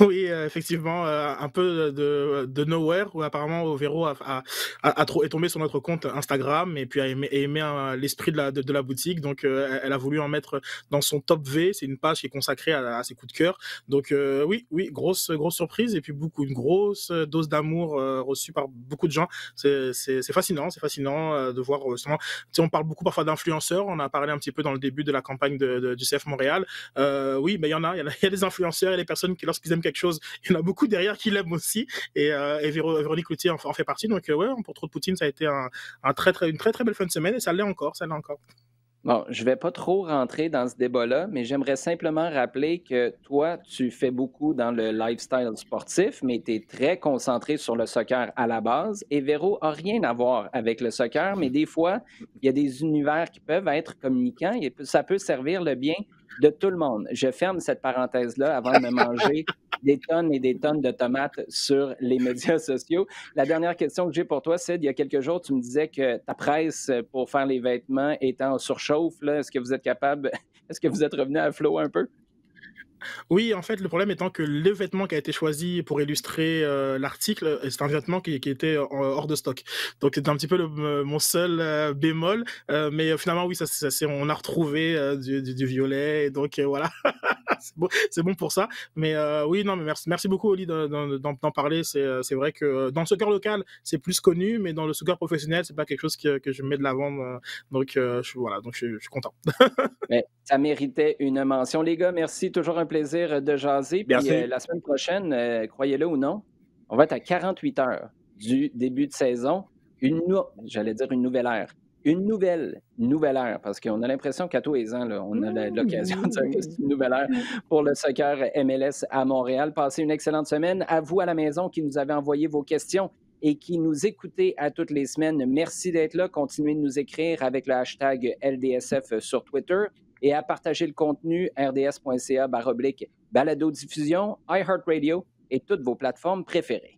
Oui, effectivement, un peu de nowhere, où apparemment Véro est tombé sur notre compte Instagram et puis a aimé l'esprit de la boutique. Donc, elle a voulu en mettre dans son top V. C'est une page qui est consacrée à ses coups de cœur. Donc, oui, grosse surprise et puis une grosse dose d'amour reçue par beaucoup de gens. C'est fascinant de voir justement. Tu sais, on parle beaucoup parfois d'influenceurs. On a parlé un petit peu dans le début de la campagne du CF Montréal. Oui, mais il y a des influenceurs et des personnes qui, lorsqu'ils aiment quelque chose, il y en a beaucoup derrière qui l'aiment aussi. Et Véronique Cloutier en fait partie. Donc, ouais, pour Trop de Poutine, ça a été une très, très belle fin de semaine et ça l'est encore. Bon, je ne vais pas trop rentrer dans ce débat-là, mais j'aimerais simplement rappeler que toi, tu fais beaucoup dans le lifestyle sportif, mais tu es très concentré sur le soccer à la base. Et Véro n'a rien à voir avec le soccer, mais des fois, il y a des univers qui peuvent être communicants et ça peut servir le bien de tout le monde. Je ferme cette parenthèse-là avant de me manger des tonnes et des tonnes de tomates sur les médias sociaux. La dernière question que j'ai pour toi, Sid, il y a quelques jours, tu me disais que ta presse pour faire les vêtements était en surchauffe. Là. Est-ce que vous êtes capable, est-ce que vous êtes revenu à flot un peu? Oui, en fait, le problème étant que le vêtement qui a été choisi pour illustrer l'article, c'est un vêtement qui était hors de stock. Donc, c'était un petit peu mon seul bémol. Mais finalement, oui, on a retrouvé du violet. Et donc, voilà, c'est bon pour ça. Mais oui, non, mais merci beaucoup, Oli, d'en parler. C'est vrai que dans le soccer local, c'est plus connu, mais dans le soccer professionnel, c'est pas quelque chose que je mets de l'avant. Donc, je suis content. Mais ça méritait une mention. Les gars, merci. Toujours un plaisir de jaser. Puis la semaine prochaine, croyez-le ou non, on va être à 48 heures du début de saison. J'allais dire une nouvelle ère. Une nouvelle ère, parce qu'on a l'impression qu'à tous les ans, là, on a l'occasion de dire que c'est une nouvelle ère pour le soccer MLS à Montréal. Passez une excellente semaine. À vous à la maison qui nous avez envoyé vos questions et qui nous écoutez à toutes les semaines. Merci d'être là. Continuez de nous écrire avec le hashtag LDSF sur Twitter et à partager le contenu rds.ca/balado-diffusion, iHeartRadio et toutes vos plateformes préférées.